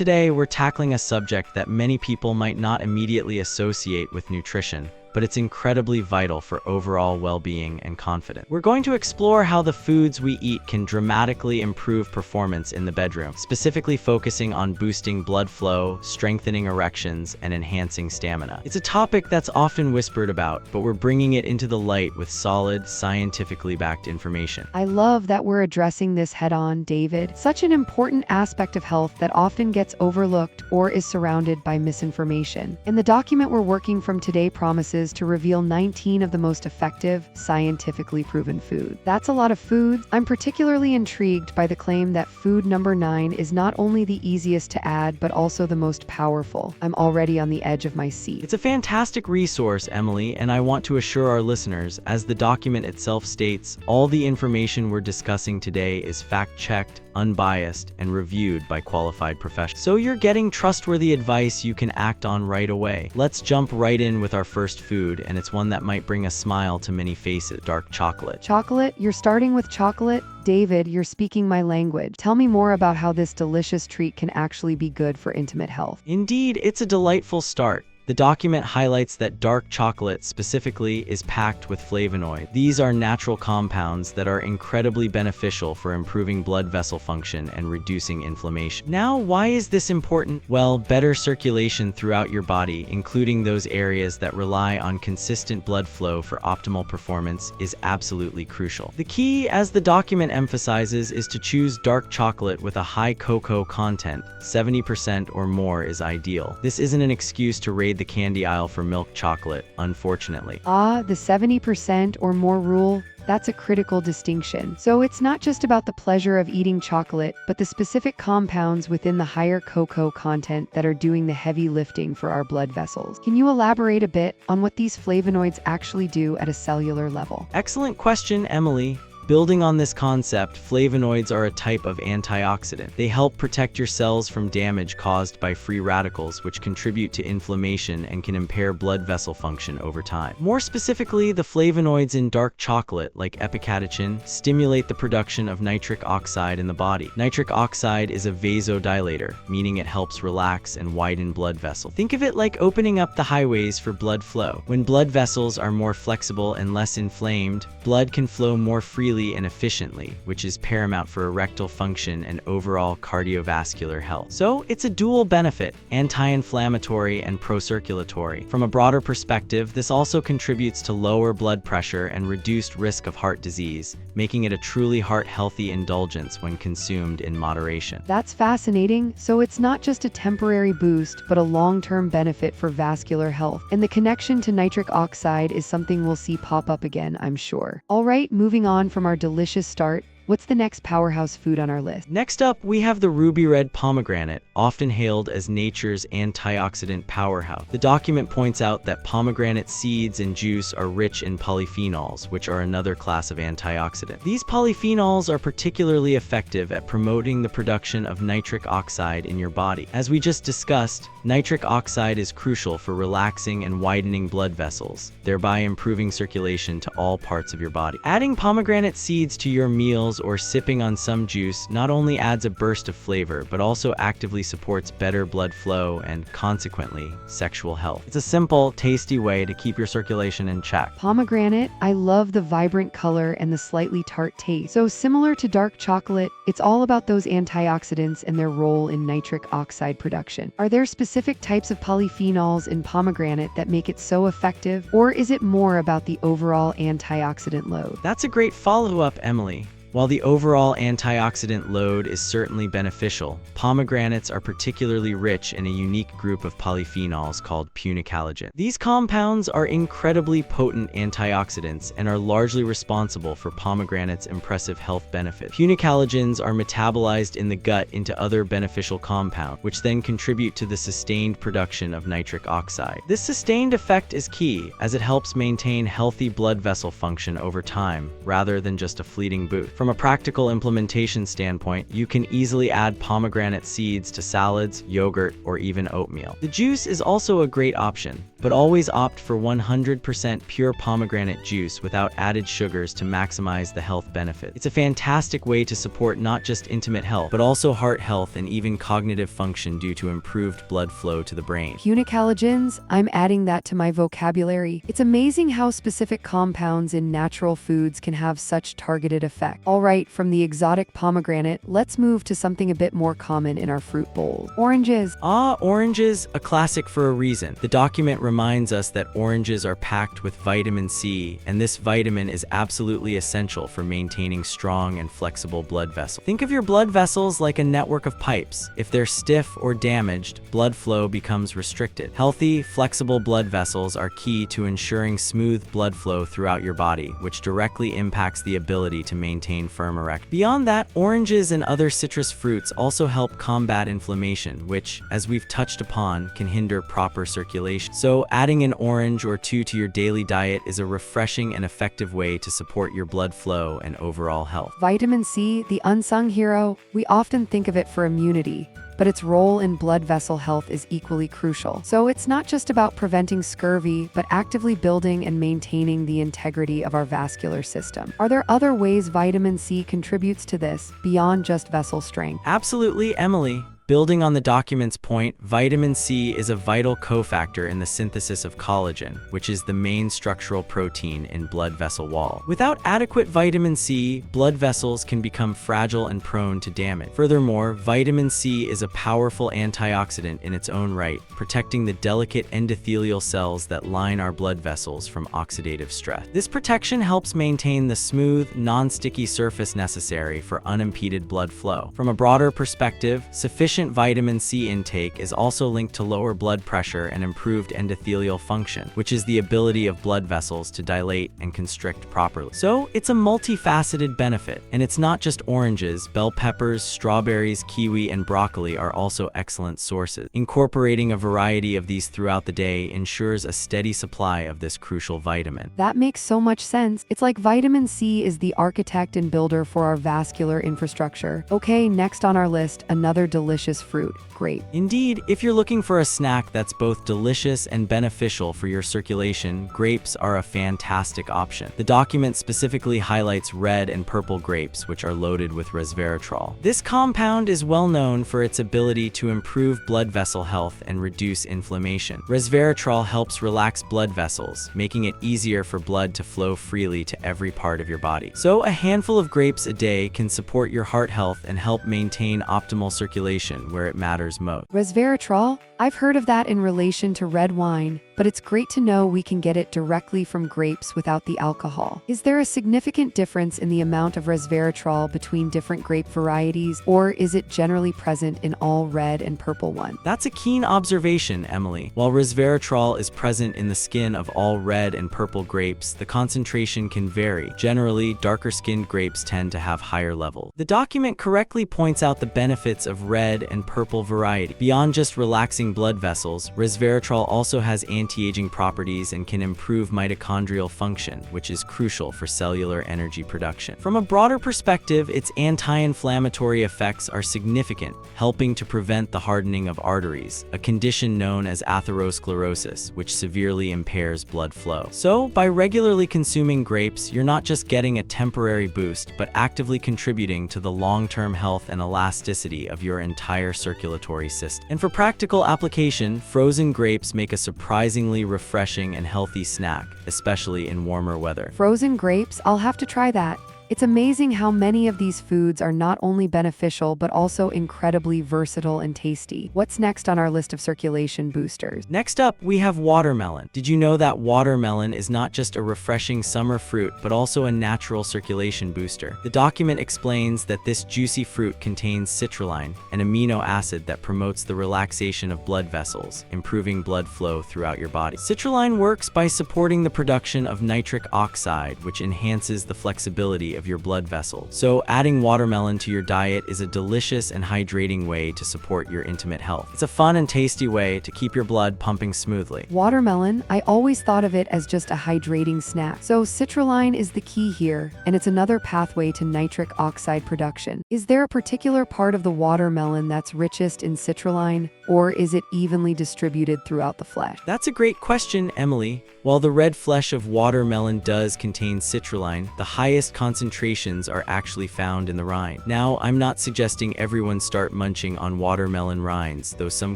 today we're tackling a subject that many people might not immediately associate with nutrition, but it's incredibly vital for overall well-being and confidence. We're going to explore how the foods we eat can dramatically improve performance in the bedroom, specifically focusing on boosting blood flow, strengthening erections, and enhancing stamina. It's a topic that's often whispered about, but we're bringing it into the light with solid, scientifically backed information. I love that we're addressing this head-on, David. Such an important aspect of health that often gets overlooked or is surrounded by misinformation. And the document we're working from today promises to reveal 19 of the most effective, scientifically proven foods. That's a lot of foods. I'm particularly intrigued by the claim that food number 9 is not only the easiest to add, but also the most powerful. I'm already on the edge of my seat. It's a fantastic resource, Emily, and I want to assure our listeners, as the document itself states, all the information we're discussing today is fact-checked, unbiased, and reviewed by qualified professionals. So you're getting trustworthy advice you can act on right away. Let's jump right in with our first food, and it's one that might bring a smile to many faces: dark chocolate. Chocolate? You're starting with chocolate? David, you're speaking my language. Tell me more about how this delicious treat can actually be good for intimate health. Indeed, it's a delightful start. The document highlights that dark chocolate specifically is packed with flavonoids. These are natural compounds that are incredibly beneficial for improving blood vessel function and reducing inflammation. Now, why is this important? Well, better circulation throughout your body, including those areas that rely on consistent blood flow for optimal performance, is absolutely crucial. The key, as the document emphasizes, is to choose dark chocolate with a high cocoa content. 70% or more is ideal. This isn't an excuse to raid the candy aisle for milk chocolate, unfortunately. The 70% or more rule. That's a critical distinction. So it's not just about the pleasure of eating chocolate, but the specific compounds within the higher cocoa content that are doing the heavy lifting for our blood vessels. Can you elaborate a bit on what these flavonoids actually do at a cellular level? Excellent question, Emily. Building on this concept, flavonoids are a type of antioxidant. They help protect your cells from damage caused by free radicals, which contribute to inflammation and can impair blood vessel function over time. More specifically, the flavonoids in dark chocolate, like epicatechin, stimulate the production of nitric oxide in the body. Nitric oxide is a vasodilator, meaning it helps relax and widen blood vessels. Think of it like opening up the highways for blood flow. When blood vessels are more flexible and less inflamed, blood can flow more freely and efficiently, which is paramount for erectile function and overall cardiovascular health. So it's a dual benefit: anti-inflammatory and pro-circulatory. From a broader perspective, this also contributes to lower blood pressure and reduced risk of heart disease, making it a truly heart-healthy indulgence when consumed in moderation. That's fascinating. So it's not just a temporary boost, but a long-term benefit for vascular health. And the connection to nitric oxide is something we'll see pop up again, I'm sure. All right, moving on from our delicious start, what's the next powerhouse food on our list? Next up, we have the ruby red pomegranate, often hailed as nature's antioxidant powerhouse. The document points out that pomegranate seeds and juice are rich in polyphenols, which are another class of antioxidant. These polyphenols are particularly effective at promoting the production of nitric oxide in your body. As we just discussed, nitric oxide is crucial for relaxing and widening blood vessels, thereby improving circulation to all parts of your body. Adding pomegranate seeds to your meals or sipping on some juice not only adds a burst of flavor, but also actively supports better blood flow and, consequently, sexual health. It's a simple, tasty way to keep your circulation in check. Pomegranate, I love the vibrant color and the slightly tart taste. So similar to dark chocolate, it's all about those antioxidants and their role in nitric oxide production. Are there specific types of polyphenols in pomegranate that make it so effective, or is it more about the overall antioxidant load? That's a great follow-up, Emily. While the overall antioxidant load is certainly beneficial, pomegranates are particularly rich in a unique group of polyphenols called punicalagins. These compounds are incredibly potent antioxidants and are largely responsible for pomegranates' impressive health benefits. Punicalagins are metabolized in the gut into other beneficial compounds, which then contribute to the sustained production of nitric oxide. This sustained effect is key, as it helps maintain healthy blood vessel function over time, rather than just a fleeting boost. From a practical implementation standpoint, you can easily add pomegranate seeds to salads, yogurt, or even oatmeal. The juice is also a great option, but always opt for 100% pure pomegranate juice without added sugars to maximize the health benefit. It's a fantastic way to support not just intimate health, but also heart health and even cognitive function due to improved blood flow to the brain. Punicalagins, I'm adding that to my vocabulary. It's amazing how specific compounds in natural foods can have such targeted effect. All right, from the exotic pomegranate, let's move to something a bit more common in our fruit bowls. Oranges. Oranges, a classic for a reason. The document reminds us that oranges are packed with vitamin C, and this vitamin is absolutely essential for maintaining strong and flexible blood vessels. Think of your blood vessels like a network of pipes. If they're stiff or damaged, blood flow becomes restricted. Healthy, flexible blood vessels are key to ensuring smooth blood flow throughout your body, which directly impacts the ability to maintain firm erections. Beyond that, oranges and other citrus fruits also help combat inflammation, which, as we've touched upon, can hinder proper circulation. So, adding an orange or two to your daily diet is a refreshing and effective way to support your blood flow and overall health. Vitamin C, the unsung hero, we often think of it for immunity, but its role in blood vessel health is equally crucial. So it's not just about preventing scurvy, but actively building and maintaining the integrity of our vascular system. Are there other ways vitamin C contributes to this, beyond just vessel strength? Absolutely, Emily. Building on the document's point, vitamin C is a vital cofactor in the synthesis of collagen, which is the main structural protein in blood vessel wall. Without adequate vitamin C, blood vessels can become fragile and prone to damage. Furthermore, vitamin C is a powerful antioxidant in its own right, protecting the delicate endothelial cells that line our blood vessels from oxidative stress. This protection helps maintain the smooth, non-sticky surface necessary for unimpeded blood flow. From a broader perspective, sufficient vitamin C intake is also linked to lower blood pressure and improved endothelial function, which is the ability of blood vessels to dilate and constrict properly. So it's a multifaceted benefit, and it's not just oranges. Bell peppers, strawberries, kiwi, and broccoli are also excellent sources. Incorporating a variety of these throughout the day ensures a steady supply of this crucial vitamin. That makes so much sense. It's like vitamin C is the architect and builder for our vascular infrastructure. Okay, next on our list, another delicious fruit, grape. Indeed, if you're looking for a snack that's both delicious and beneficial for your circulation, grapes are a fantastic option. The document specifically highlights red and purple grapes, which are loaded with resveratrol. This compound is well known for its ability to improve blood vessel health and reduce inflammation. Resveratrol helps relax blood vessels, making it easier for blood to flow freely to every part of your body. So a handful of grapes a day can support your heart health and help maintain optimal circulation where it matters most. Resveratrol? I've heard of that in relation to red wine, but it's great to know we can get it directly from grapes without the alcohol. Is there a significant difference in the amount of resveratrol between different grape varieties, or is it generally present in all red and purple ones? That's a keen observation, Emily. While resveratrol is present in the skin of all red and purple grapes, the concentration can vary. Generally, darker-skinned grapes tend to have higher levels. The document correctly points out the benefits of red and purple variety. Beyond just relaxing blood vessels, resveratrol also has anti-aging properties and can improve mitochondrial function, which is crucial for cellular energy production. From a broader perspective, its anti-inflammatory effects are significant, helping to prevent the hardening of arteries, a condition known as atherosclerosis, which severely impairs blood flow. So, by regularly consuming grapes, you're not just getting a temporary boost, but actively contributing to the long-term health and elasticity of your entire circulatory system. And for practical application, frozen grapes make a surprisingly refreshing and healthy snack, especially in warmer weather. Frozen grapes? I'll have to try that. It's amazing how many of these foods are not only beneficial, but also incredibly versatile and tasty. What's next on our list of circulation boosters? Next up, we have watermelon. Did you know that watermelon is not just a refreshing summer fruit, but also a natural circulation booster? The document explains that this juicy fruit contains citrulline, an amino acid that promotes the relaxation of blood vessels, improving blood flow throughout your body. Citrulline works by supporting the production of nitric oxide, which enhances the flexibility of of your blood vessels. So adding watermelon to your diet is a delicious and hydrating way to support your intimate health. It's a fun and tasty way to keep your blood pumping smoothly. Watermelon, I always thought of it as just a hydrating snack. So citrulline is the key here, and it's another pathway to nitric oxide production. Is there a particular part of the watermelon that's richest in citrulline, or is it evenly distributed throughout the flesh? That's a great question, Emily. While the red flesh of watermelon does contain citrulline, the highest concentrations are actually found in the rind. Now, I'm not suggesting everyone start munching on watermelon rinds, though some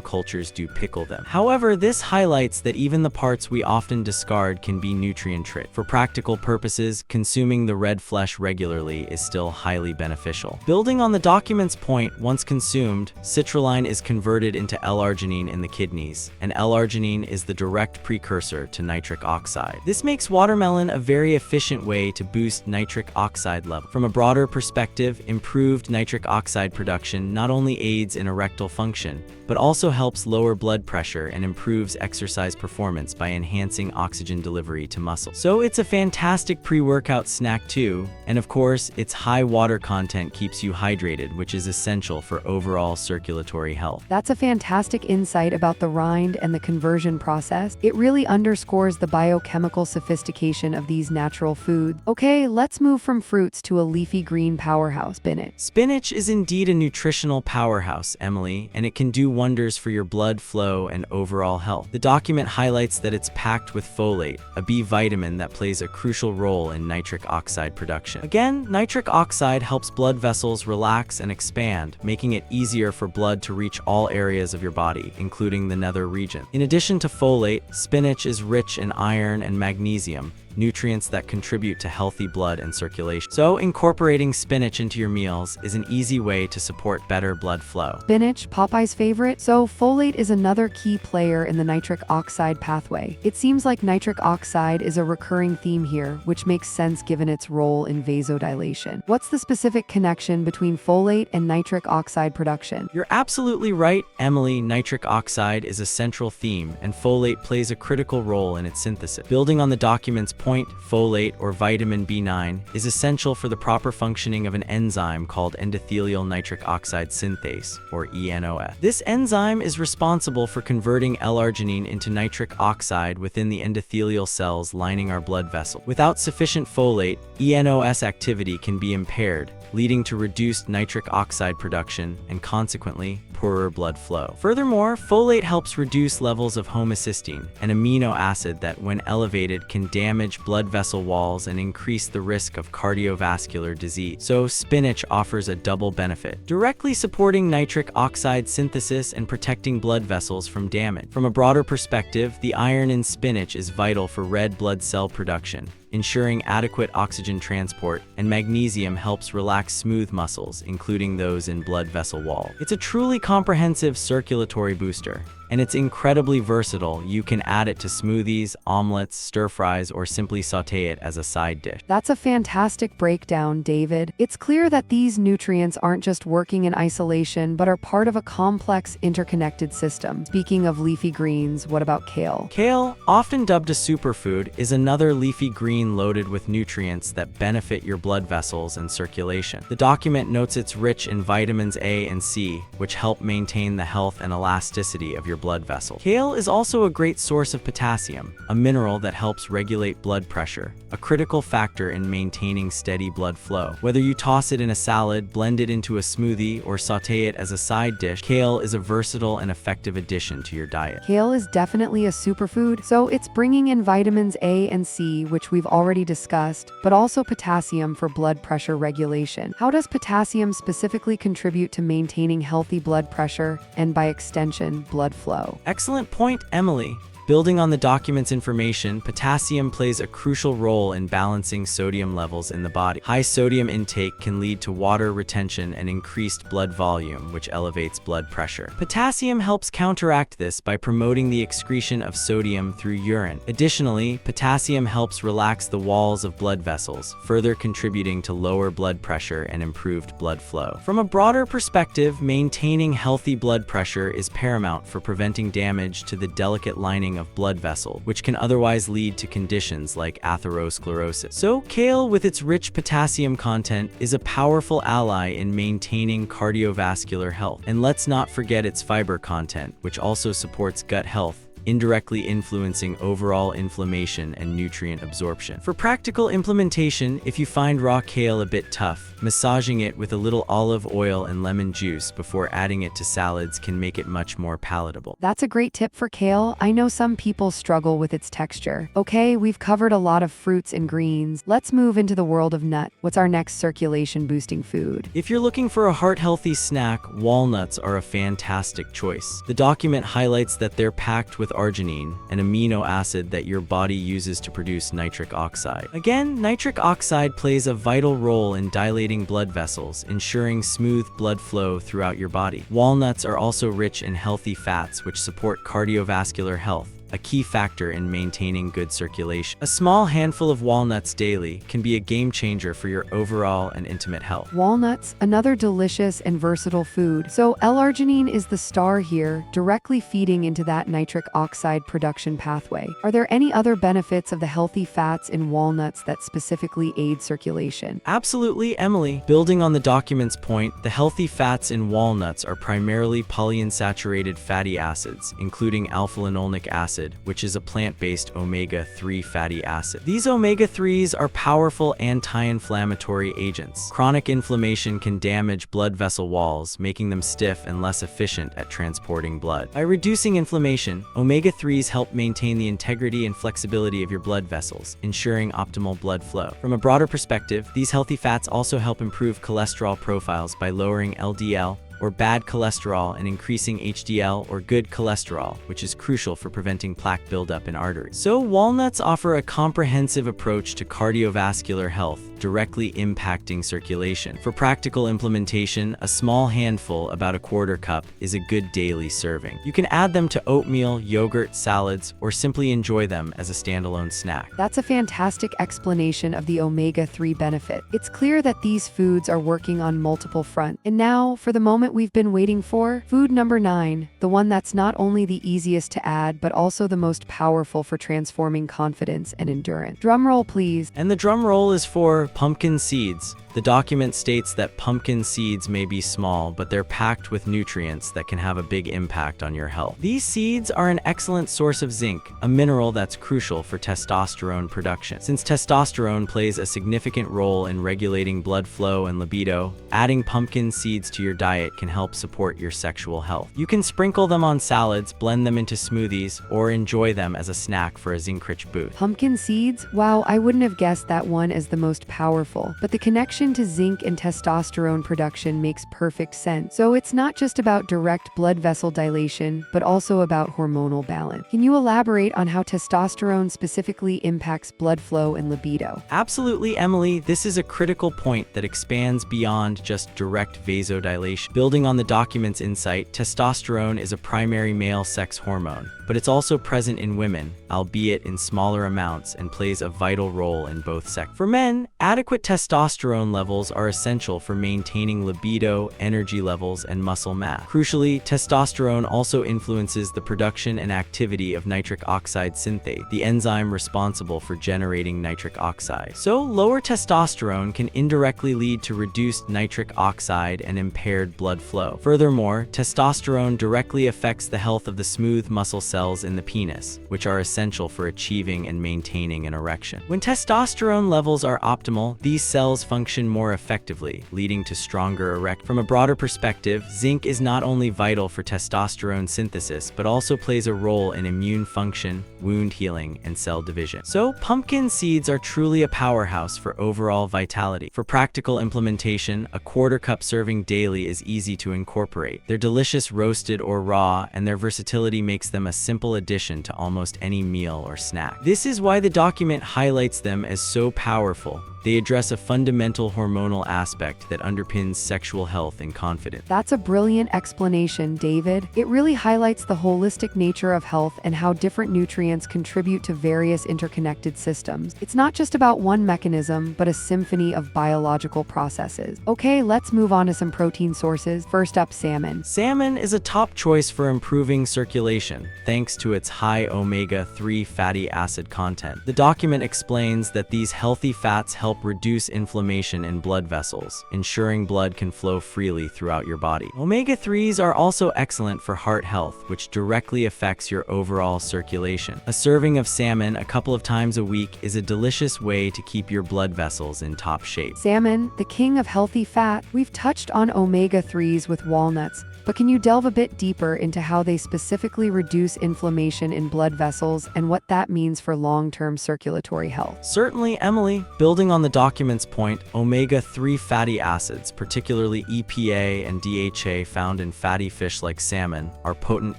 cultures do pickle them. However, this highlights that even the parts we often discard can be nutrient-rich. For practical purposes, consuming the red flesh regularly is still highly beneficial. Building on the document's point, once consumed, citrulline is converted into L-arginine in the kidneys, and L-arginine is the direct precursor to nitric oxide. This makes watermelon a very efficient way to boost nitric oxide level. From a broader perspective, improved nitric oxide production not only aids in erectile function, but also helps lower blood pressure and improves exercise performance by enhancing oxygen delivery to muscles. So it's a fantastic pre-workout snack too, and of course, its high water content keeps you hydrated, which is essential for overall circulatory health. That's a fantastic insight about the rind and the conversion process. It really underscores the biochemical sophistication of these natural foods. Okay, let's move from fruits to a leafy green powerhouse, spinach. Spinach is indeed a nutritional powerhouse, Emily, and it can do wonders for your blood flow and overall health. The document highlights that it's packed with folate, a B vitamin that plays a crucial role in nitric oxide production. Again, nitric oxide helps blood vessels relax and expand, making it easier for blood to reach all areas of your body, including the nether region. In addition to folate, spinach is rich in iron and magnesium, nutrients that contribute to healthy blood and circulation. So incorporating spinach into your meals is an easy way to support better blood flow. Spinach, Popeye's favorite? So folate is another key player in the nitric oxide pathway. It seems like nitric oxide is a recurring theme here, which makes sense given its role in vasodilation. What's the specific connection between folate and nitric oxide production? You're absolutely right, Emily. Nitric oxide is a central theme, and folate plays a critical role in its synthesis. Building on the document's point, folate, or vitamin B9, is essential for the proper functioning of an enzyme called endothelial nitric oxide synthase, or ENOS. This enzyme is responsible for converting L-arginine into nitric oxide within the endothelial cells lining our blood vessel. Without sufficient folate, ENOS activity can be impaired, leading to reduced nitric oxide production and consequently poorer blood flow. Furthermore, folate helps reduce levels of homocysteine, an amino acid that, when elevated, can damage blood vessel walls and increase the risk of cardiovascular disease. So spinach offers a double benefit, directly supporting nitric oxide synthesis and protecting blood vessels from damage. From a broader perspective, the iron in spinach is vital for red blood cell production, ensuring adequate oxygen transport, and magnesium helps relax smooth muscles, including those in blood vessel wall. It's a truly comprehensive circulatory booster, and it's incredibly versatile. You can add it to smoothies, omelets, stir-fries, or simply saute it as a side dish. That's a fantastic breakdown, David. It's clear that these nutrients aren't just working in isolation, but are part of a complex, interconnected system. Speaking of leafy greens, what about kale? Kale, often dubbed a superfood, is another leafy green loaded with nutrients that benefit your blood vessels and circulation. The document notes it's rich in vitamins A and C, which help maintain the health and elasticity of your blood vessel. Kale is also a great source of potassium, a mineral that helps regulate blood pressure, a critical factor in maintaining steady blood flow. Whether you toss it in a salad, blend it into a smoothie, or saute it as a side dish, kale is a versatile and effective addition to your diet. Kale is definitely a superfood, so it's bringing in vitamins A and C, which we've already discussed, but also potassium for blood pressure regulation. How does potassium specifically contribute to maintaining healthy blood pressure and, by extension, blood flow? Excellent point, Emily. Building on the document's information, potassium plays a crucial role in balancing sodium levels in the body. High sodium intake can lead to water retention and increased blood volume, which elevates blood pressure. Potassium helps counteract this by promoting the excretion of sodium through urine. Additionally, potassium helps relax the walls of blood vessels, further contributing to lower blood pressure and improved blood flow. From a broader perspective, maintaining healthy blood pressure is paramount for preventing damage to the delicate lining clogging of blood vessels, which can otherwise lead to conditions like atherosclerosis. So, kale, with its rich potassium content, is a powerful ally in maintaining cardiovascular health. And let's not forget its fiber content, which also supports gut health, indirectly influencing overall inflammation and nutrient absorption. For practical implementation, if you find raw kale a bit tough, massaging it with a little olive oil and lemon juice before adding it to salads can make it much more palatable. That's a great tip for kale. I know some people struggle with its texture. Okay, we've covered a lot of fruits and greens. Let's move into the world of nut. What's our next circulation-boosting food? If you're looking for a heart-healthy snack, walnuts are a fantastic choice. The document highlights that they're packed with arginine, an amino acid that your body uses to produce nitric oxide. Again, nitric oxide plays a vital role in dilating blood vessels, ensuring smooth blood flow throughout your body. Walnuts are also rich in healthy fats, which support cardiovascular health, a key factor in maintaining good circulation. A small handful of walnuts daily can be a game changer for your overall and intimate health. Walnuts, another delicious and versatile food. So L-arginine is the star here, directly feeding into that nitric oxide production pathway. Are there any other benefits of the healthy fats in walnuts that specifically aid circulation? Absolutely, Emily. Building on the document's point, the healthy fats in walnuts are primarily polyunsaturated fatty acids, including alpha-linolenic acid, which is a plant-based omega-3 fatty acid. These omega-3s are powerful anti-inflammatory agents. Chronic inflammation can damage blood vessel walls, making them stiff and less efficient at transporting blood. By reducing inflammation, omega-3s help maintain the integrity and flexibility of your blood vessels, ensuring optimal blood flow. From a broader perspective, these healthy fats also help improve cholesterol profiles by lowering LDL, or bad cholesterol, and increasing HDL, or good cholesterol, which is crucial for preventing plaque buildup in arteries. So walnuts offer a comprehensive approach to cardiovascular health, directly impacting circulation. For practical implementation, a small handful, about a quarter cup, is a good daily serving. You can add them to oatmeal, yogurt, salads, or simply enjoy them as a standalone snack. That's a fantastic explanation of the omega-3 benefit. It's clear that these foods are working on multiple fronts. And now, for the moment we've been waiting for, food number 9, the one that's not only the easiest to add, but also the most powerful for transforming confidence and endurance. Drum roll, please. And the drum roll is for pumpkin seeds. The document states that pumpkin seeds may be small, but they're packed with nutrients that can have a big impact on your health. These seeds are an excellent source of zinc, a mineral that's crucial for testosterone production. Since testosterone plays a significant role in regulating blood flow and libido, adding pumpkin seeds to your diet can help support your sexual health. You can sprinkle them on salads, blend them into smoothies, or enjoy them as a snack for a zinc-rich boost. Pumpkin seeds? Wow, I wouldn't have guessed that one as the most powerful, but the connection to zinc and testosterone production makes perfect sense. So it's not just about direct blood vessel dilation, but also about hormonal balance. Can you elaborate on how testosterone specifically impacts blood flow and libido? Absolutely, Emily. This is a critical point that expands beyond just direct vasodilation. Building on the document's insight, testosterone is a primary male sex hormone, but it's also present in women, albeit in smaller amounts, and plays a vital role in both sexes. For men, adequate testosterone levels are essential for maintaining libido, energy levels, and muscle mass. Crucially, testosterone also influences the production and activity of nitric oxide synthase, the enzyme responsible for generating nitric oxide. So, lower testosterone can indirectly lead to reduced nitric oxide and impaired blood flow. Furthermore, testosterone directly affects the health of the smooth muscle cells in the penis, which are essential for achieving and maintaining an erection. When testosterone levels are optimal, these cells function more effectively, leading to stronger erections. From a broader perspective, zinc is not only vital for testosterone synthesis, but also plays a role in immune function, wound healing, and cell division. So, pumpkin seeds are truly a powerhouse for overall vitality. For practical implementation, a quarter cup serving daily is easy to incorporate. They're delicious roasted or raw, and their versatility makes them a simple addition to almost any meal or snack. This is why the document highlights them as so powerful. They address a fundamental hormonal aspect that underpins sexual health and confidence. That's a brilliant explanation, David. It really highlights the holistic nature of health and how different nutrients contribute to various interconnected systems. It's not just about one mechanism, but a symphony of biological processes. Okay, let's move on to some protein sources. First up, salmon. Salmon is a top choice for improving circulation, thanks to its high omega-3 fatty acid content. The document explains that these healthy fats help reduce inflammation in blood vessels, ensuring blood can flow freely throughout your body. Omega-3s are also excellent for heart health, which directly affects your overall circulation. A serving of salmon a couple of times a week is a delicious way to keep your blood vessels in top shape. Salmon, the king of healthy fat. We've touched on omega-3s with walnuts, but can you delve a bit deeper into how they specifically reduce inflammation in blood vessels and what that means for long-term circulatory health? Certainly, Emily. Building on the document's point, omega-3 fatty acids, particularly EPA and DHA found in fatty fish like salmon, are potent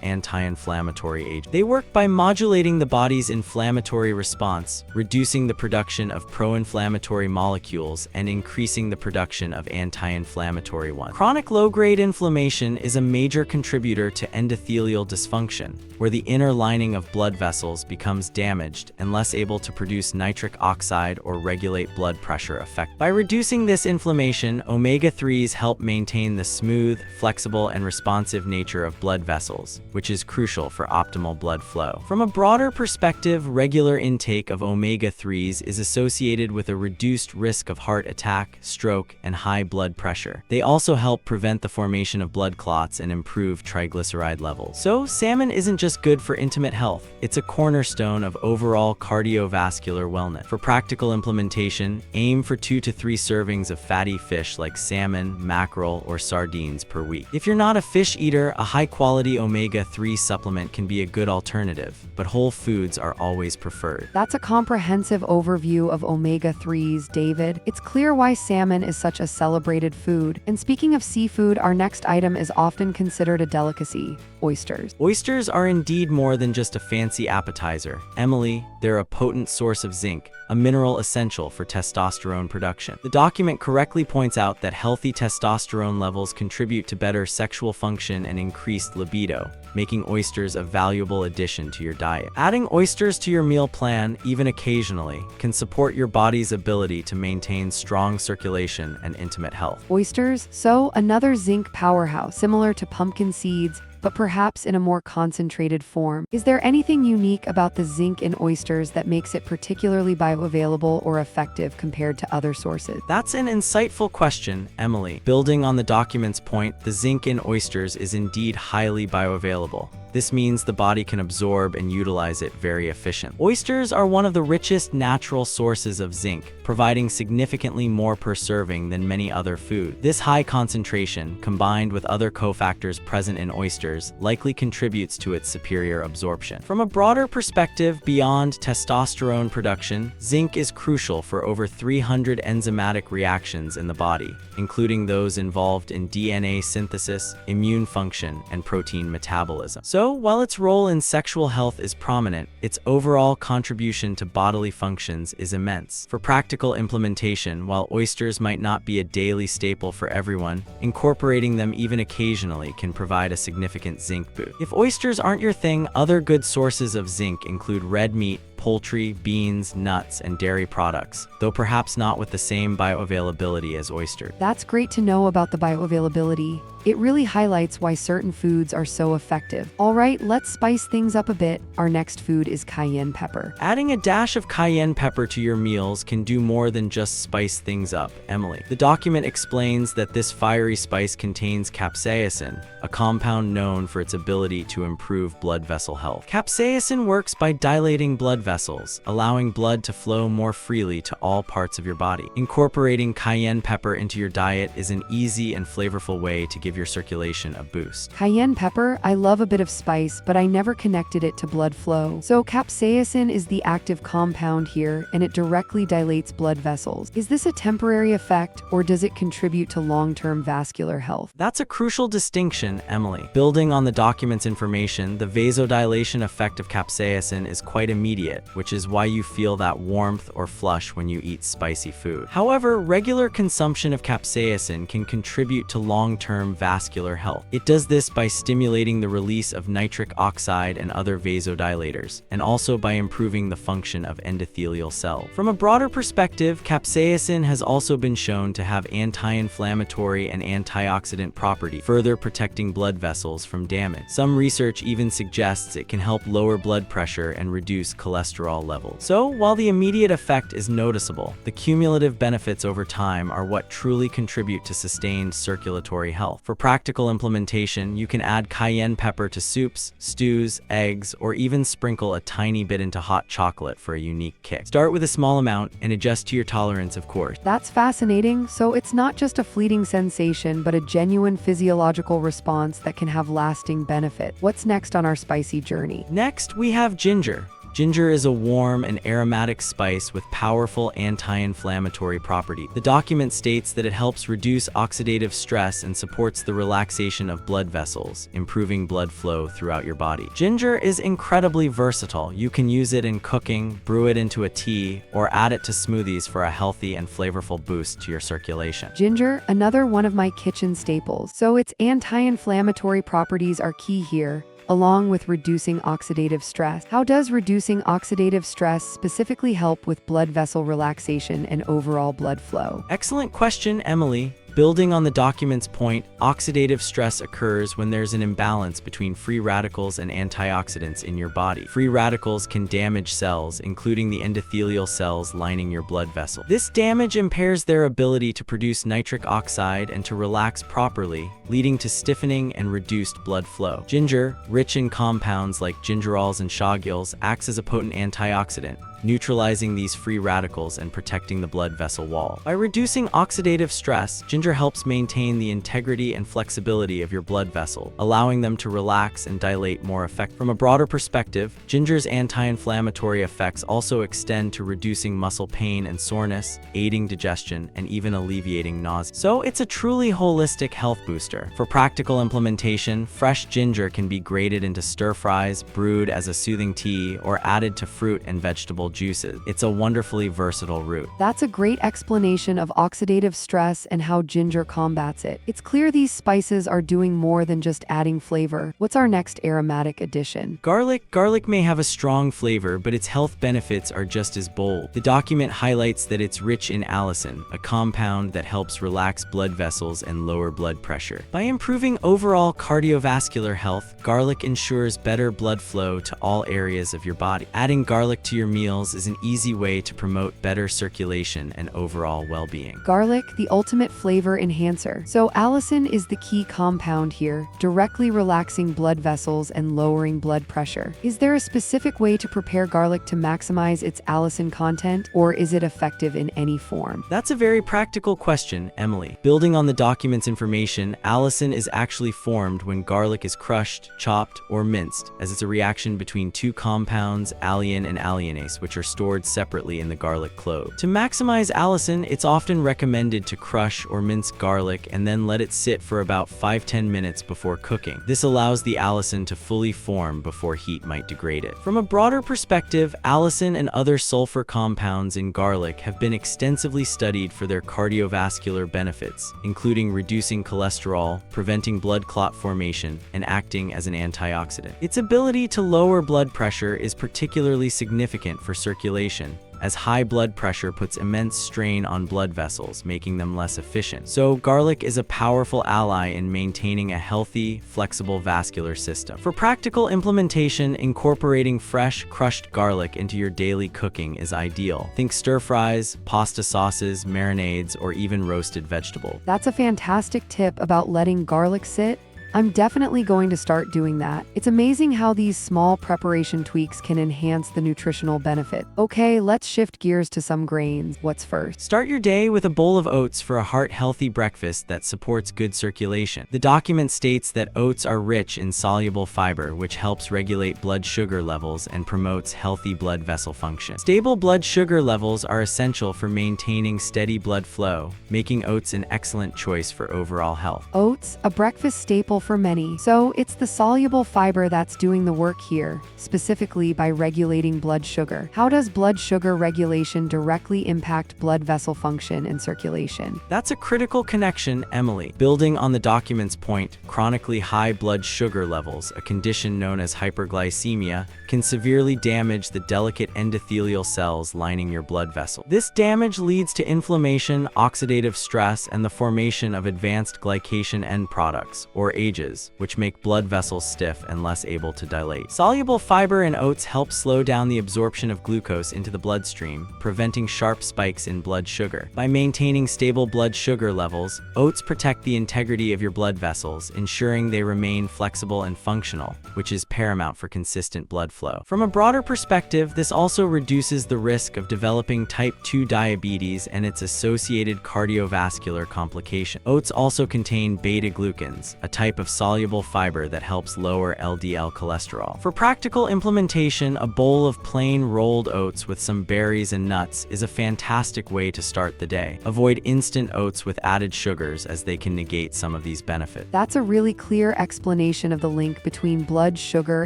anti-inflammatory agents. They work by modulating the body's inflammatory response, reducing the production of pro-inflammatory molecules and increasing the production of anti-inflammatory ones. Chronic low-grade inflammation is a major contributor to endothelial dysfunction, where the inner lining of blood vessels becomes damaged and less able to produce nitric oxide or regulate blood pressure effectively. By reducing this inflammation, omega-3s help maintain the smooth, flexible, and responsive nature of blood vessels, which is crucial for optimal blood flow. From a broader perspective, regular intake of omega-3s is associated with a reduced risk of heart attack, stroke, and high blood pressure. They also help prevent the formation of blood clots and improve triglyceride levels. So, salmon isn't just good for intimate health, it's a cornerstone of overall cardiovascular wellness. For practical implementation, aim for 2 to 3 servings of fatty fish like salmon, mackerel, or sardines per week. If you're not a fish eater, a high-quality omega-3 supplement can be a good alternative, but whole foods are always preferred. That's a comprehensive overview of omega-3s, David. It's clear why salmon is such a celebrated food. And speaking of seafood, our next item is often considered a delicacy: oysters. Oysters are indeed more than just a fancy appetizer. Emily, they're a potent source of zinc, a mineral essential for testosterone production. The document correctly points out that healthy testosterone levels contribute to better sexual function and increased libido, making oysters a valuable addition to your diet. Adding oysters to your meal plan, even occasionally, can support your body's ability to maintain strong circulation and intimate health. Oysters, so another zinc powerhouse, similar to pumpkin seeds, but perhaps in a more concentrated form. Is there anything unique about the zinc in oysters that makes it particularly bioavailable or effective compared to other sources? That's an insightful question, Emily. Building on the document's point, the zinc in oysters is indeed highly bioavailable. This means the body can absorb and utilize it very efficiently. Oysters are one of the richest natural sources of zinc, providing significantly more per serving than many other foods. This high concentration, combined with other cofactors present in oysters, likely contributes to its superior absorption. From a broader perspective, beyond testosterone production, zinc is crucial for over 300 enzymatic reactions in the body, including those involved in DNA synthesis, immune function, and protein metabolism. So, while its role in sexual health is prominent, its overall contribution to bodily functions is immense. For practical implementation, while oysters might not be a daily staple for everyone, incorporating them even occasionally can provide a significant zinc boost. If oysters aren't your thing, other good sources of zinc include red meat, poultry, beans, nuts, and dairy products, though perhaps not with the same bioavailability as oysters. That's great to know about the bioavailability. It really highlights why certain foods are so effective. All right, let's spice things up a bit. Our next food is cayenne pepper. Adding a dash of cayenne pepper to your meals can do more than just spice things up, Emily. The document explains that this fiery spice contains capsaicin, a compound known for its ability to improve blood vessel health. Capsaicin works by dilating blood vessels, allowing blood to flow more freely to all parts of your body. Incorporating cayenne pepper into your diet is an easy and flavorful way to give your circulation a boost. Cayenne pepper, I love a bit of spice, but I never connected it to blood flow. So capsaicin is the active compound here, and it directly dilates blood vessels. Is this a temporary effect, or does it contribute to long-term vascular health? That's a crucial distinction, Emily. Building on the document's information, the vasodilation effect of capsaicin is quite immediate, diet, which is why you feel that warmth or flush when you eat spicy food. However, regular consumption of capsaicin can contribute to long-term vascular health. It does this by stimulating the release of nitric oxide and other vasodilators, and also by improving the function of endothelial cells. From a broader perspective, capsaicin has also been shown to have anti-inflammatory and antioxidant properties, further protecting blood vessels from damage. Some research even suggests it can help lower blood pressure and reduce cholesterol levels. So, while the immediate effect is noticeable, the cumulative benefits over time are what truly contribute to sustained circulatory health. For practical implementation, you can add cayenne pepper to soups, stews, eggs, or even sprinkle a tiny bit into hot chocolate for a unique kick. Start with a small amount and adjust to your tolerance, of course. That's fascinating. So it's not just a fleeting sensation, but a genuine physiological response that can have lasting benefit. What's next on our spicy journey? Next, we have ginger. Ginger is a warm and aromatic spice with powerful anti-inflammatory properties. The document states that it helps reduce oxidative stress and supports the relaxation of blood vessels, improving blood flow throughout your body. Ginger is incredibly versatile. You can use it in cooking, brew it into a tea, or add it to smoothies for a healthy and flavorful boost to your circulation. Ginger, another one of my kitchen staples. So its anti-inflammatory properties are key here, along with reducing oxidative stress. How does reducing oxidative stress specifically help with blood vessel relaxation and overall blood flow? Excellent question, Emily. Building on the document's point, oxidative stress occurs when there's an imbalance between free radicals and antioxidants in your body. Free radicals can damage cells, including the endothelial cells lining your blood vessel. This damage impairs their ability to produce nitric oxide and to relax properly, leading to stiffening and reduced blood flow. Ginger, rich in compounds like gingerols and shaguols, acts as a potent antioxidant, neutralizing these free radicals and protecting the blood vessel wall. By reducing oxidative stress, ginger helps maintain the integrity and flexibility of your blood vessel, allowing them to relax and dilate more effectively. From a broader perspective, ginger's anti-inflammatory effects also extend to reducing muscle pain and soreness, aiding digestion, and even alleviating nausea. So it's a truly holistic health booster. For practical implementation, fresh ginger can be grated into stir-fries, brewed as a soothing tea, or added to fruit and vegetable juices. It's a wonderfully versatile root. That's a great explanation of oxidative stress and how ginger combats it. It's clear these spices are doing more than just adding flavor. What's our next aromatic addition? Garlic. Garlic may have a strong flavor, but its health benefits are just as bold. The document highlights that it's rich in allicin, a compound that helps relax blood vessels and lower blood pressure. By improving overall cardiovascular health, garlic ensures better blood flow to all areas of your body. Adding garlic to your meals is an easy way to promote better circulation and overall well-being. Garlic, the ultimate flavor enhancer. So allicin is the key compound here, directly relaxing blood vessels and lowering blood pressure. Is there a specific way to prepare garlic to maximize its allicin content, or is it effective in any form? That's a very practical question, Emily. Building on the document's information, allicin is actually formed when garlic is crushed, chopped, or minced, as it's a reaction between two compounds, alliin and alliinase, which are stored separately in the garlic clove. To maximize allicin, it's often recommended to crush or mince garlic and then let it sit for about 5-10 minutes before cooking. This allows the allicin to fully form before heat might degrade it. From a broader perspective, allicin and other sulfur compounds in garlic have been extensively studied for their cardiovascular benefits, including reducing cholesterol, preventing blood clot formation, and acting as an antioxidant. Its ability to lower blood pressure is particularly significant for circulation, as high blood pressure puts immense strain on blood vessels, making them less efficient. So garlic is a powerful ally in maintaining a healthy, flexible vascular system. For practical implementation, incorporating fresh, crushed garlic into your daily cooking is ideal. Think stir-fries, pasta sauces, marinades, or even roasted vegetables. That's a fantastic tip about letting garlic sit. I'm definitely going to start doing that. It's amazing how these small preparation tweaks can enhance the nutritional benefit. Okay, let's shift gears to some grains. What's first? Start your day with a bowl of oats for a heart-healthy breakfast that supports good circulation. The document states that oats are rich in soluble fiber, which helps regulate blood sugar levels and promotes healthy blood vessel function. Stable blood sugar levels are essential for maintaining steady blood flow, making oats an excellent choice for overall health. Oats, a breakfast staple struggle for many. So it's the soluble fiber that's doing the work here, specifically by regulating blood sugar. How does blood sugar regulation directly impact blood vessel function and circulation? That's a critical connection, Emily. Building on the document's point, chronically high blood sugar levels, a condition known as hyperglycemia, can severely damage the delicate endothelial cells lining your blood vessel. This damage leads to inflammation, oxidative stress, and the formation of advanced glycation end products, or AGEs, which make blood vessels stiff and less able to dilate. Soluble fiber in oats help slow down the absorption of glucose into the bloodstream, preventing sharp spikes in blood sugar. By maintaining stable blood sugar levels, oats protect the integrity of your blood vessels, ensuring they remain flexible and functional, which is paramount for consistent blood flow. From a broader perspective, this also reduces the risk of developing type 2 diabetes and its associated cardiovascular complications. Oats also contain beta-glucans, a type of soluble fiber that helps lower LDL cholesterol. For practical implementation, a bowl of plain rolled oats with some berries and nuts is a fantastic way to start the day. Avoid instant oats with added sugars, as they can negate some of these benefits. That's a really clear explanation of the link between blood sugar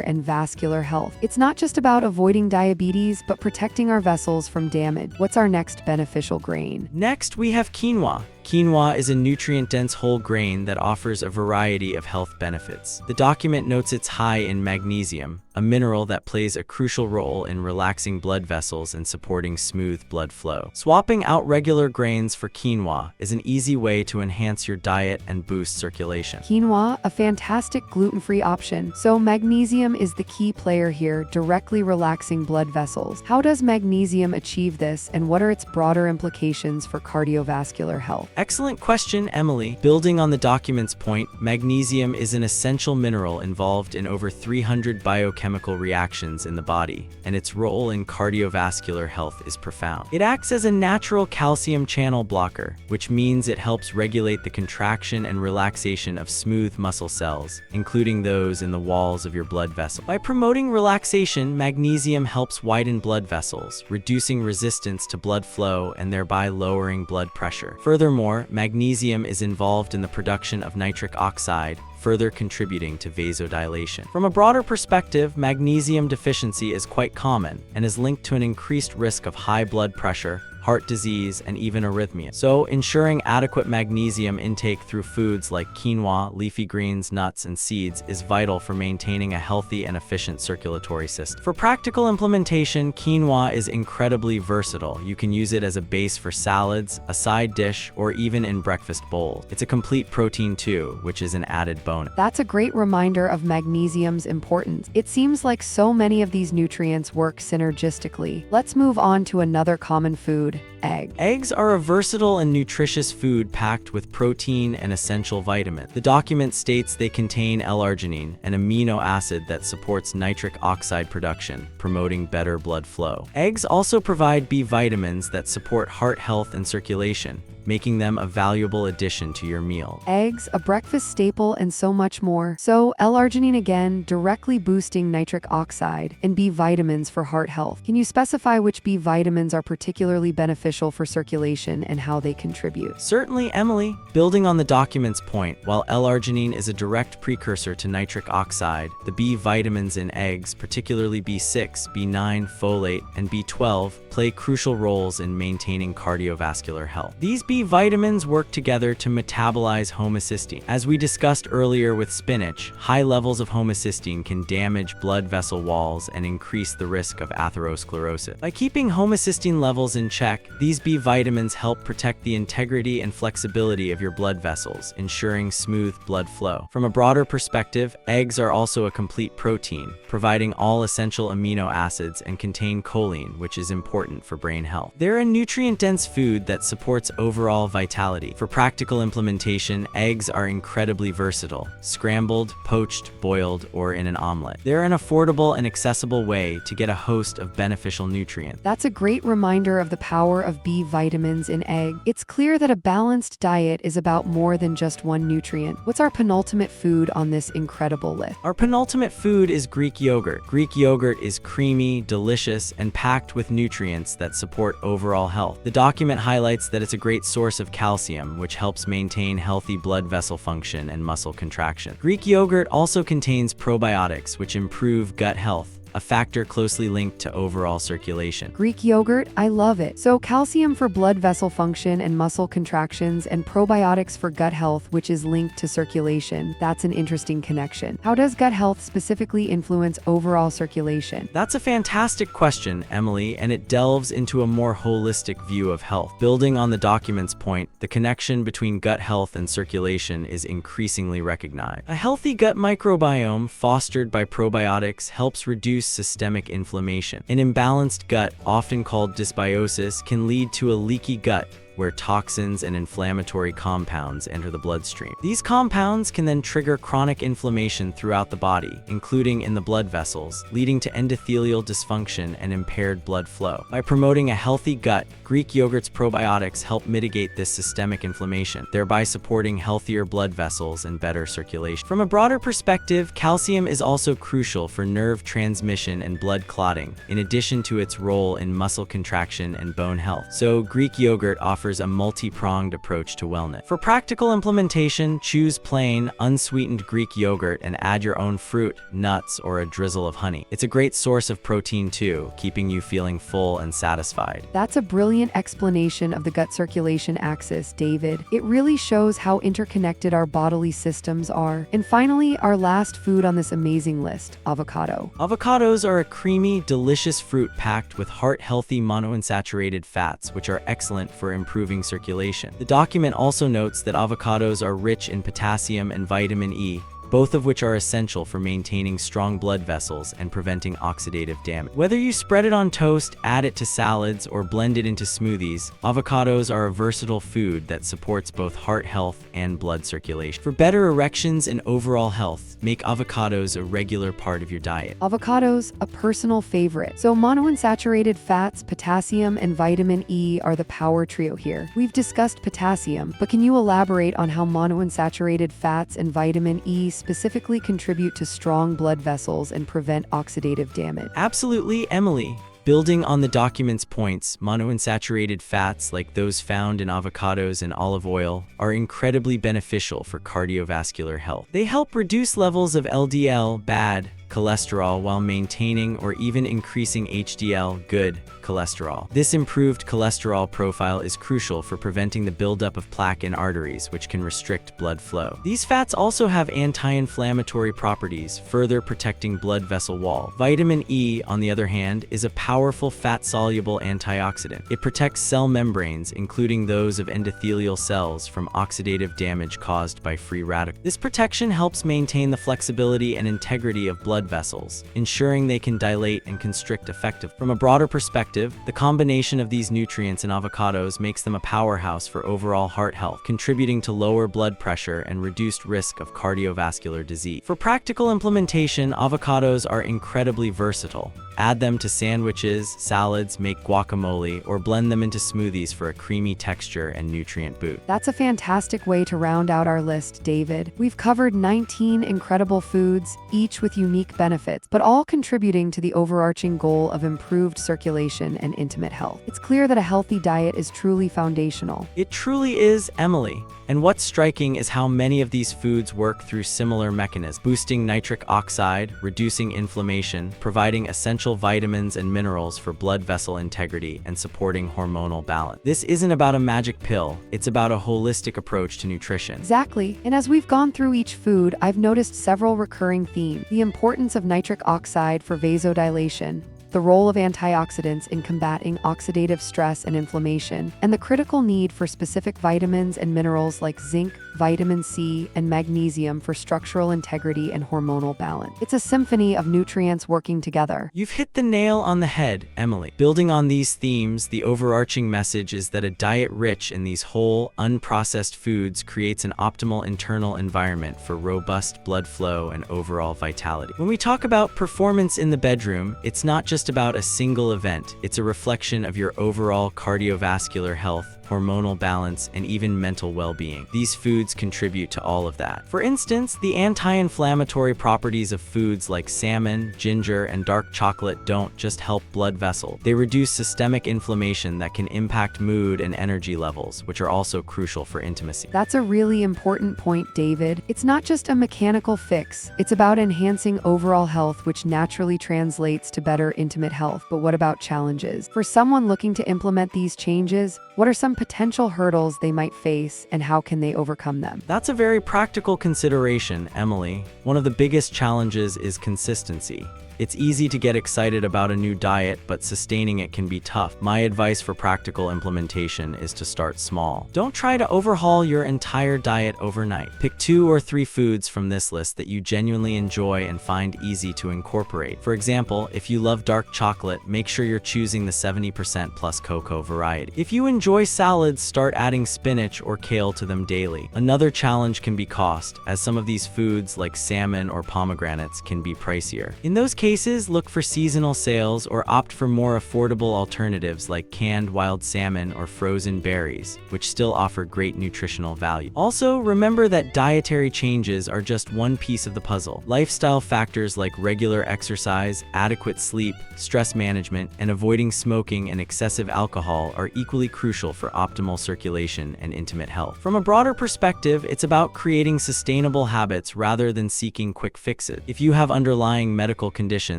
and vascular health. It's not just about avoiding diabetes, but protecting our vessels from damage. What's our next beneficial grain? Next, we have quinoa. Quinoa is a nutrient-dense whole grain that offers a variety of health benefits. The document notes it's high in magnesium, a mineral that plays a crucial role in relaxing blood vessels and supporting smooth blood flow. Swapping out regular grains for quinoa is an easy way to enhance your diet and boost circulation. Quinoa, a fantastic gluten-free option. So magnesium is the key player here, directly relaxing blood vessels. How does magnesium achieve this, and what are its broader implications for cardiovascular health? Excellent question, Emily. Building on the document's point, magnesium is an essential mineral involved in over 300 biochemical reactions in the body, and its role in cardiovascular health is profound. It acts as a natural calcium channel blocker, which means it helps regulate the contraction and relaxation of smooth muscle cells, including those in the walls of your blood vessel. By promoting relaxation, magnesium helps widen blood vessels, reducing resistance to blood flow and thereby lowering blood pressure. Furthermore, magnesium is involved in the production of nitric oxide, further contributing to vasodilation. From a broader perspective, magnesium deficiency is quite common and is linked to an increased risk of high blood pressure, heart disease, and even arrhythmia. So, ensuring adequate magnesium intake through foods like quinoa, leafy greens, nuts, and seeds is vital for maintaining a healthy and efficient circulatory system. For practical implementation, quinoa is incredibly versatile. You can use it as a base for salads, a side dish, or even in breakfast bowls. It's a complete protein too, which is an added bonus. That's a great reminder of magnesium's importance. It seems like so many of these nutrients work synergistically. Let's move on to another common food: egg. Eggs are a versatile and nutritious food packed with protein and essential vitamins. The document states they contain L-arginine, an amino acid that supports nitric oxide production, promoting better blood flow. Eggs also provide B vitamins that support heart health and circulation, making them a valuable addition to your meal. Eggs, a breakfast staple, and so much more. So, L-arginine again, directly boosting nitric oxide, and B vitamins for heart health. Can you specify which B vitamins are particularly beneficial for circulation and how they contribute? Certainly, Emily. Building on the document's point, while L-arginine is a direct precursor to nitric oxide, the B vitamins in eggs, particularly B6, B9, folate, and B12, play crucial roles in maintaining cardiovascular health. These B vitamins work together to metabolize homocysteine. As we discussed earlier with spinach, high levels of homocysteine can damage blood vessel walls and increase the risk of atherosclerosis. By keeping homocysteine levels in check, these B vitamins help protect the integrity and flexibility of your blood vessels, ensuring smooth blood flow. From a broader perspective, eggs are also a complete protein, providing all essential amino acids and contain choline, which is important for brain health. They're a nutrient-dense food that supports overall vitality. For practical implementation, eggs are incredibly versatile: scrambled, poached, boiled, or in an omelet. They're an affordable and accessible way to get a host of beneficial nutrients. That's a great reminder of the power of B vitamins in egg. It's clear that a balanced diet is about more than just one nutrient. What's our penultimate food on this incredible list? Our penultimate food is Greek yogurt. Greek yogurt is creamy, delicious, and packed with nutrients that support overall health. The document highlights that it's a great source of calcium, which helps maintain healthy blood vessel function and muscle contraction. Greek yogurt also contains probiotics, which improve gut health, a factor closely linked to overall circulation. Greek yogurt, I love it. So calcium for blood vessel function and muscle contractions, and probiotics for gut health, which is linked to circulation. That's an interesting connection. How does gut health specifically influence overall circulation? That's a fantastic question, Emily, and it delves into a more holistic view of health. Building on the document's point, the connection between gut health and circulation is increasingly recognized. A healthy gut microbiome fostered by probiotics helps reduce systemic inflammation. An imbalanced gut, often called dysbiosis, can lead to a leaky gut, where toxins and inflammatory compounds enter the bloodstream. These compounds can then trigger chronic inflammation throughout the body, including in the blood vessels, leading to endothelial dysfunction and impaired blood flow. By promoting a healthy gut, Greek yogurt's probiotics help mitigate this systemic inflammation, thereby supporting healthier blood vessels and better circulation. From a broader perspective, calcium is also crucial for nerve transmission and blood clotting, in addition to its role in muscle contraction and bone health. So, Greek yogurt offers a multi-pronged approach to wellness. For practical implementation, choose plain, unsweetened Greek yogurt and add your own fruit, nuts, or a drizzle of honey. It's a great source of protein too, keeping you feeling full and satisfied. That's a brilliant explanation of the gut circulation axis, David. It really shows how interconnected our bodily systems are. And finally, our last food on this amazing list, avocado. Avocados are a creamy, delicious fruit packed with heart-healthy monounsaturated fats, which are excellent for improving circulation. The document also notes that avocados are rich in potassium and vitamin E, both of which are essential for maintaining strong blood vessels and preventing oxidative damage. Whether you spread it on toast, add it to salads, or blend it into smoothies, avocados are a versatile food that supports both heart health and blood circulation. For better erections and overall health, make avocados a regular part of your diet. Avocados, a personal favorite. So monounsaturated fats, potassium, and vitamin E are the power trio here. We've discussed potassium, but can you elaborate on how monounsaturated fats and vitamin E specifically contribute to strong blood vessels and prevent oxidative damage? Absolutely, Emily. Building on the document's points, monounsaturated fats like those found in avocados and olive oil are incredibly beneficial for cardiovascular health. They help reduce levels of LDL, bad cholesterol, while maintaining or even increasing HDL, good cholesterol. This improved cholesterol profile is crucial for preventing the buildup of plaque in arteries, which can restrict blood flow. These fats also have anti-inflammatory properties, further protecting blood vessel wall. Vitamin E, on the other hand, is a powerful fat-soluble antioxidant. It protects cell membranes, including those of endothelial cells, from oxidative damage caused by free radicals. This protection helps maintain the flexibility and integrity of blood vessels, ensuring they can dilate and constrict effectively. From a broader perspective, the combination of these nutrients in avocados makes them a powerhouse for overall heart health, contributing to lower blood pressure and reduced risk of cardiovascular disease. For practical implementation, avocados are incredibly versatile. Add them to sandwiches, salads, make guacamole, or blend them into smoothies for a creamy texture and nutrient boost. That's a fantastic way to round out our list, David. We've covered 19 incredible foods, each with unique benefits, but all contributing to the overarching goal of improved circulation and intimate health. It's clear that a healthy diet is truly foundational. It truly is, Emily. And what's striking is how many of these foods work through similar mechanisms, boosting nitric oxide, reducing inflammation, providing essential vitamins and minerals for blood vessel integrity, and supporting hormonal balance. This isn't about a magic pill, it's about a holistic approach to nutrition. Exactly. And as we've gone through each food, I've noticed several recurring themes. The importance of nitric oxide for vasodilation, the role of antioxidants in combating oxidative stress and inflammation, and the critical need for specific vitamins and minerals like zinc, vitamin C, and magnesium for structural integrity and hormonal balance. It's a symphony of nutrients working together. You've hit the nail on the head, Emily. Building on these themes, the overarching message is that a diet rich in these whole, unprocessed foods creates an optimal internal environment for robust blood flow and overall vitality. When we talk about performance in the bedroom, it's not just about a single event, it's a reflection of your overall cardiovascular health, hormonal balance, and even mental well-being. These foods contribute to all of that. For instance, the anti-inflammatory properties of foods like salmon, ginger, and dark chocolate don't just help blood vessels. They reduce systemic inflammation that can impact mood and energy levels, which are also crucial for intimacy. That's a really important point, David. It's not just a mechanical fix. It's about enhancing overall health, which naturally translates to better intimate health. But what about challenges? For someone looking to implement these changes, what are some potential hurdles they might face, and how can they overcome them? That's a very practical consideration, Emily. One of the biggest challenges is consistency. It's easy to get excited about a new diet, but sustaining it can be tough. My advice for practical implementation is to start small. Don't try to overhaul your entire diet overnight. Pick 2 or 3 foods from this list that you genuinely enjoy and find easy to incorporate. For example, if you love dark chocolate, make sure you're choosing the 70% plus cocoa variety. If you enjoy salads, start adding spinach or kale to them daily. Another challenge can be cost, as some of these foods like salmon or pomegranates can be pricier. In those cases, look for seasonal sales or opt for more affordable alternatives like canned wild salmon or frozen berries, which still offer great nutritional value. Also, remember that dietary changes are just one piece of the puzzle. Lifestyle factors like regular exercise, adequate sleep, stress management, and avoiding smoking and excessive alcohol are equally crucial for optimal circulation and intimate health. From a broader perspective, it's about creating sustainable habits rather than seeking quick fixes. If you have underlying medical conditions,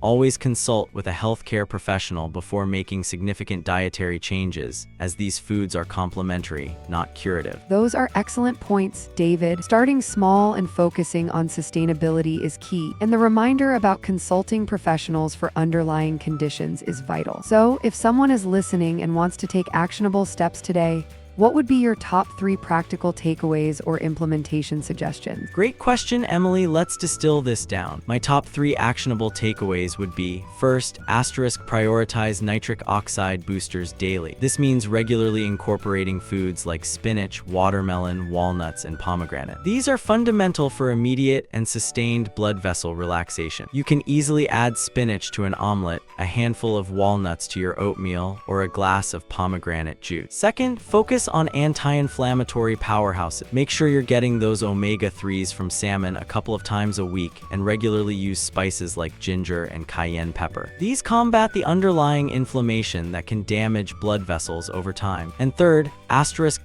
always consult with a healthcare professional before making significant dietary changes, as these foods are complementary, not curative. Those are excellent points, David. Starting small and focusing on sustainability is key, and the reminder about consulting professionals for underlying conditions is vital. So, if someone is listening and wants to take actionable steps today, what would be your top 3 practical takeaways or implementation suggestions? Great question, Emily. Let's distill this down. My top 3 actionable takeaways would be: first, prioritize nitric oxide boosters daily. This means regularly incorporating foods like spinach, watermelon, walnuts, and pomegranate. These are fundamental for immediate and sustained blood vessel relaxation. You can easily add spinach to an omelet, a handful of walnuts to your oatmeal, or a glass of pomegranate juice. Second, focus on anti-inflammatory powerhouses. Make sure you're getting those omega-3s from salmon a couple of times a week, and regularly use spices like ginger and cayenne pepper. These combat the underlying inflammation that can damage blood vessels over time. And third,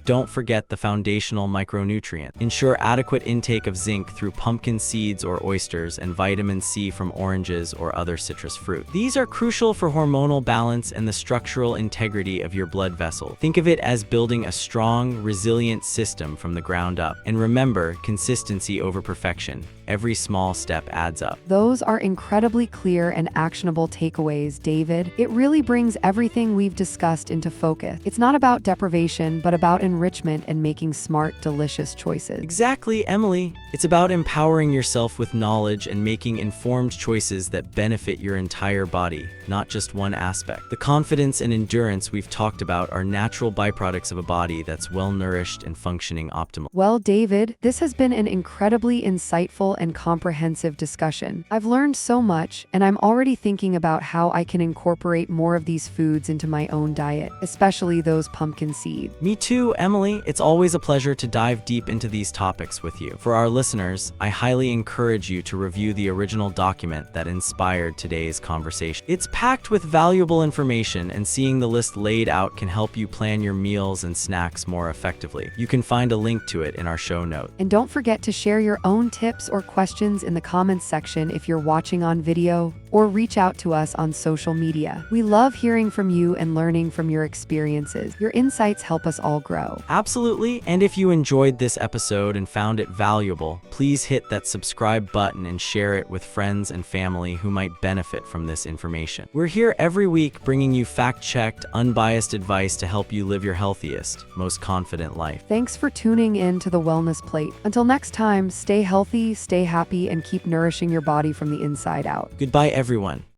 don't forget the foundational micronutrient. Ensure adequate intake of zinc through pumpkin seeds or oysters, and vitamin C from oranges or other citrus fruit. These are crucial for hormonal balance and the structural integrity of your blood vessel. Think of it as building a strong, resilient system from the ground up. And remember, consistency over perfection. Every small step adds up. Those are incredibly clear and actionable takeaways, David. It really brings everything we've discussed into focus. It's not about deprivation, but about enrichment and making smart, delicious choices. Exactly, Emily. It's about empowering yourself with knowledge and making informed choices that benefit your entire body, not just one aspect. The confidence and endurance we've talked about are natural byproducts of a body that's well-nourished and functioning optimally. Well, David, this has been an incredibly insightful and comprehensive discussion. I've learned so much, and I'm already thinking about how I can incorporate more of these foods into my own diet, especially those pumpkin seeds. Me too, Emily. It's always a pleasure to dive deep into these topics with you. For our listeners, I highly encourage you to review the original document that inspired today's conversation. It's packed with valuable information, and seeing the list laid out can help you plan your meals and snacks more effectively. You can find a link to it in our show notes. And don't forget to share your own tips or questions in the comments section if you're watching on video, or reach out to us on social media. We love hearing from you and learning from your experiences. Your insights help us all grow. Absolutely. And if you enjoyed this episode and found it valuable, please hit that subscribe button and share it with friends and family who might benefit from this information. We're here every week bringing you fact-checked, unbiased advice to help you live your healthiest, most confident life. Thanks for tuning in to The Wellness Plate. Until next time, stay healthy, stay happy, and keep nourishing your body from the inside out. Goodbye, everyone.